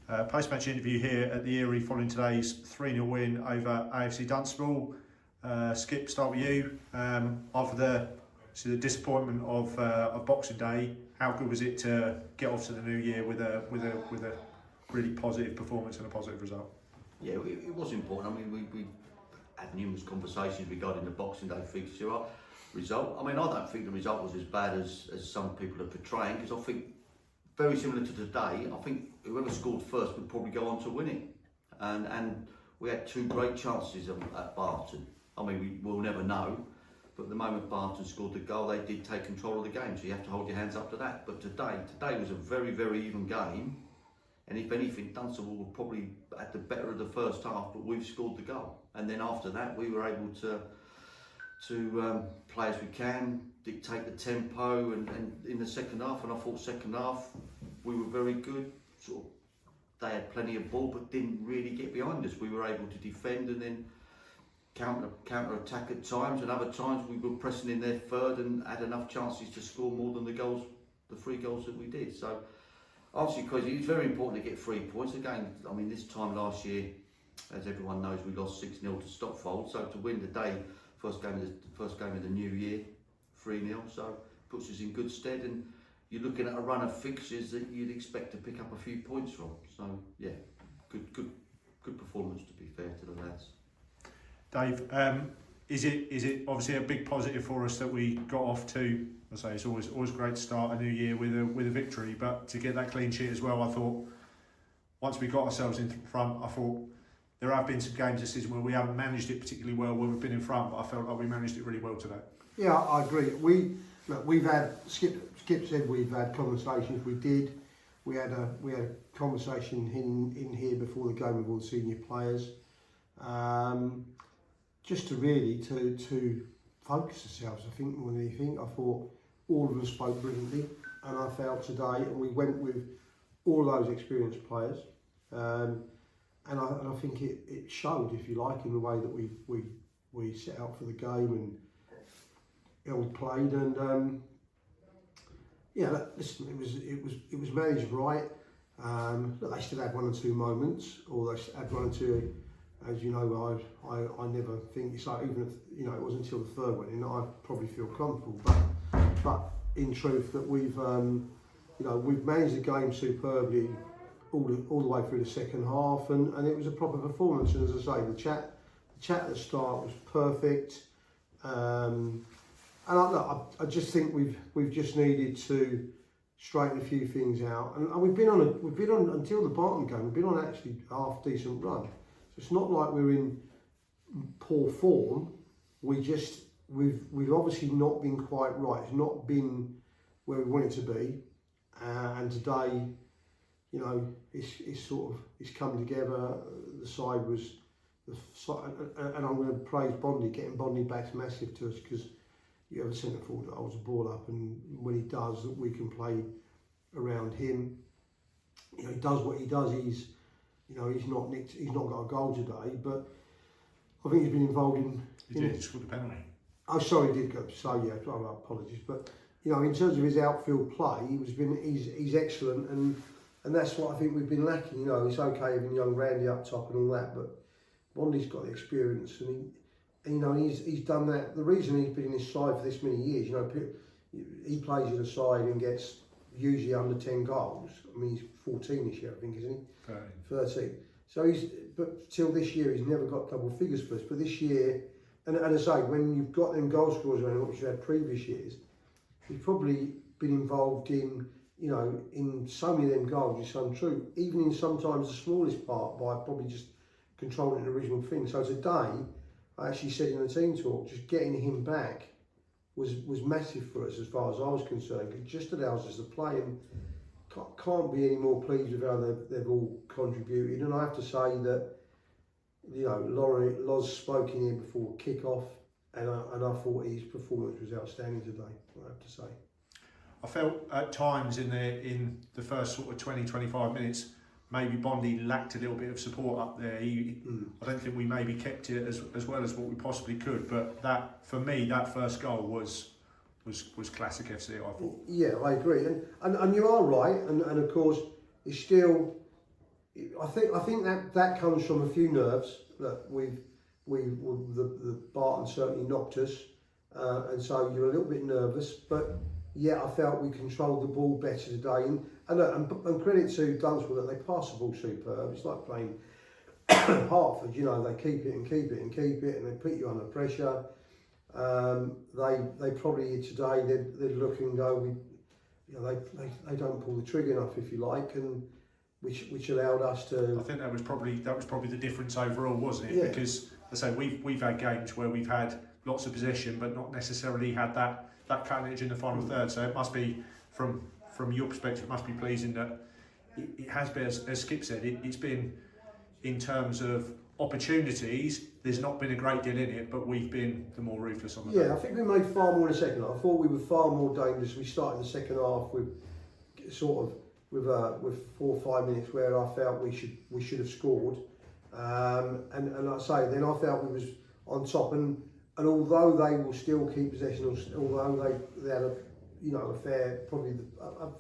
Post-match interview here at the Eyrie following today's 3-0 win over AFC Dunstable. Skip, start with you. After the disappointment of Boxing Day, how good was it to get off to the new year with a really positive performance and a positive result? Yeah, it was important. I mean, we had numerous conversations regarding the Boxing Day fixture result. I mean, I don't think the result was as bad as some people are portraying, because I think very similar to today, I think whoever scored first would probably go on to win it. And we had two great chances at Barton. I mean, we'll never know, but the moment Barton scored the goal, they did take control of the game, so you have to hold your hands up to that. But today was a very, very even game, and if anything, Dunstable were probably at the better of the first half, but we've scored the goal. And then after that, we were able to play as we can, dictate the tempo, and in the second half, and I thought second half we were very good. Sort of, they had plenty of ball but didn't really get behind us. We were able to defend and then counter attack at times, and other times we were pressing in their third and had enough chances to score more than the 3 goals that we did. So answer your question, it's very important to get 3 points. Again, I mean, this time last year, as everyone knows, we lost 6-0 to Stopfold, so to win today, first game of the new year, 3-0, so puts us in good stead, and you're looking at a run of fixtures that you'd expect to pick up a few points from. So yeah, good performance, to be fair to the lads. Dave, is it obviously a big positive for us that we got off to? I say it's always great to start a new year with a victory, but to get that clean sheet as well, I thought once we got ourselves in front, I thought there have been some games this season where we haven't managed it particularly well when we've been in front, but I felt like we managed it really well today. Yeah, I agree. We've had Skip said we've had conversations. We did. We had a conversation in here before the game with all the senior players, just to really to focus ourselves. I think more than anything, I thought all of us spoke brilliantly, and I felt today, and we went with all those experienced players, and I think it showed, if you like, in the way that we set out for the game and we played, and yeah, listen, it was managed right. They still had 1 or 2 moments, or they had 1 or 2. As you know, I never think it's like, even if it wasn't until the third one in, I probably feel comfortable. But in truth, that we've managed the game superbly all the way through the second half, and it was a proper performance. And as I say, the chat at the start was perfect. And I just think we've just needed to straighten a few things out, and we've been on until the Barton game. We've been on actually half decent run. So it's not like we're in poor form. We've obviously not been quite right. It's not been where we want it to be, and today, it's come together. The side was, and I'm going to praise Bondi. Getting Bondi back's massive to us, because you have a centre forward that holds the ball up, and when he does, that we can play around him. He does what he does. He's not got a goal today, but I think he's been involved in. He scored a penalty. Oh, sorry, he did go. So yeah, apologies, but in terms of his outfield play, he's excellent, and that's what I think we've been lacking. It's okay having young Randy up top and all that, but Bondi's got the experience, and he's done that. The reason he's been in this side for this many years, he plays in a side and gets usually under 10 goals. I mean, he's 14 this year, I think, isn't he? 13. So but till this year, he's never got double figures for us. But this year, and I say, when you've got them goal scorers around, which you had previous years, he's probably been involved in, in so many of them goals. It's untrue. Even in sometimes the smallest part, by probably just controlling the original thing. So today, I actually said in the team talk, just getting him back was massive for us as far as I was concerned. It just allows us to play, and can't be any more pleased with how they've all contributed. And I have to say that, Loz spoke in here before kick-off, and I thought his performance was outstanding today, I have to say. I felt at times in the first sort of 20-25 minutes, maybe Bondi lacked a little bit of support up there. I don't think we maybe kept it as well as what we possibly could. But that, for me, that first goal was classic FC, I thought. Yeah, I agree, and you are right, and of course it's still I think that comes from a few nerves that the Barton certainly knocked us, and so you're a little bit nervous. But yeah, I felt we controlled the ball better today, and credit to Dunstable that they pass the ball superb. It's like playing Hartford, you know, they keep it and keep it and keep it, and they put you under pressure. They probably today they'd look and go, they don't pull the trigger enough, if you like, and which allowed us to. I think that was probably the difference overall, wasn't it? Yeah. Because as I say, we've had games where we've had lots of possession, but not necessarily had that carnage in the final third. So it must be from your perspective, it must be pleasing that it has been, as Skip said, it's been in terms of opportunities. There's not been a great deal in it, but we've been the more ruthless on the day. I think we made far more in the second half. I thought we were far more dangerous. We started the second half with 4 or 5 minutes where I felt we should have scored, and like I say, then I felt we was on top, and although they will still keep possession, although they had a fair, probably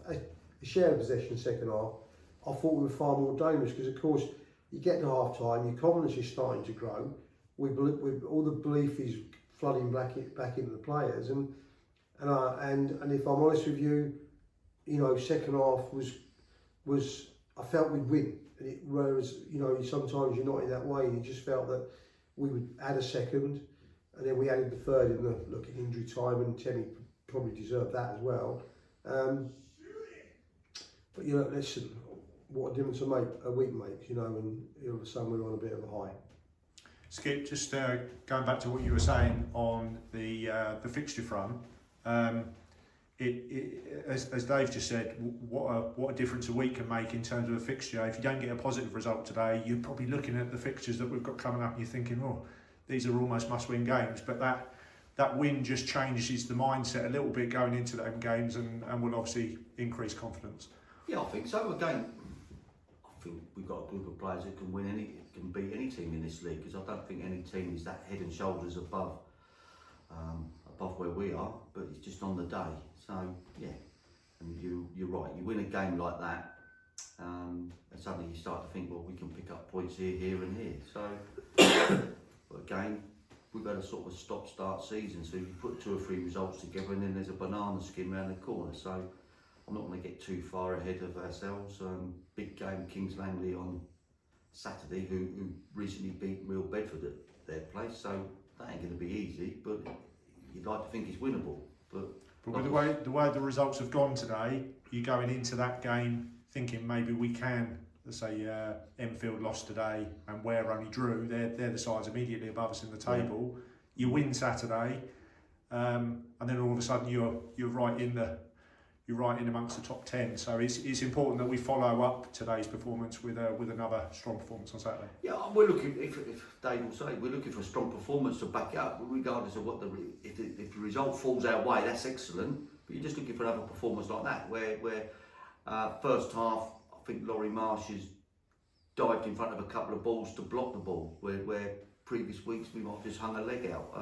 a share of possession in the second half, I thought we were far more dangerous because of course you get to half time, your confidence is starting to grow. All the belief is flooding back into the players, and if I'm honest with you, second half was I felt we'd win, whereas sometimes you're not in that way. You just felt that we would add a second, and then we added the third in the injury time, and Temi probably deserved that as well. But listen, what a difference a week makes, and all of a sudden we're on a bit of a high. Skip, just going back to what you were saying on the fixture front, as Dave just said, what a difference a week can make in terms of a fixture. If you don't get a positive result today, you're probably looking at the fixtures that we've got coming up and you're thinking, oh, these are almost must-win games. But that win just changes the mindset a little bit going into them games and will obviously increase confidence. Yeah, I think so. Again, I think we've got a group of players that can beat any team in this league, because I don't think any team is that head and shoulders above where we are, but it's just on the day. So yeah, and you're right. You win a game like that, and suddenly you start to think, well, we can pick up points here, and here. So, but again, we've got a sort of stop-start season. So you put 2 or 3 results together, and then there's a banana skin around the corner. So I'm not going to get too far ahead of ourselves. Big game, Kings Langley on Saturday, who recently beat Real Bedford at their place. So that ain't going to be easy, but you'd like to think it's winnable. But with the way the results have gone today, you're going into that game thinking maybe we can. Let's say Enfield lost today and Ware only drew. They're the sides immediately above us in the table. Yeah. You win Saturday, and then all of a sudden you're right in amongst the top 10. So it's important that we follow up today's performance with another strong performance on Saturday. Yeah, we're looking. If Dave will say, we're looking for a strong performance to back it up, regardless of what if the result falls our way, that's excellent. But you're just looking for another performance like that, where first half, I think Laurie Marsh has dived in front of a couple of balls to block the ball, where previous weeks we might have just hung a leg out.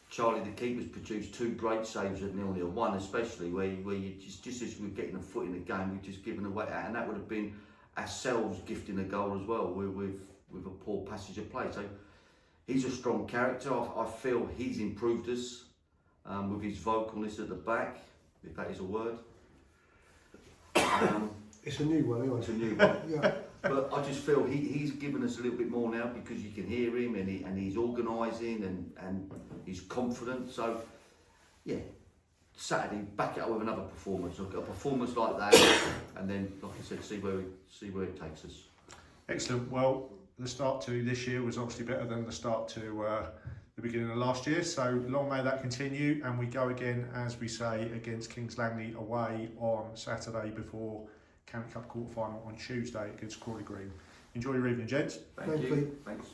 Charlie, the keeper's produced 2 great saves at 0-0. One especially where you just as we were getting a foot in the game, we've just given away, and that would have been ourselves gifting a goal as well with a poor passage of play. So he's a strong character. I feel he's improved us with his vocalness at the back, if that is a word. It's a new one, anyway. It's a new one. Yeah. But I just feel he's given us a little bit more now, because you can hear him, and he's organising and he's confident. So yeah, Saturday back it up with another performance, a performance like that, and then, like I said, see where it takes us. Excellent. Well, the start to this year was obviously better than the start to the beginning of last year. So long may that continue, and we go again, as we say, against Kings Langley away on Saturday before County Cup quarter final on Tuesday against Crawley Green. Enjoy your evening, gents. Thank you. Thanks.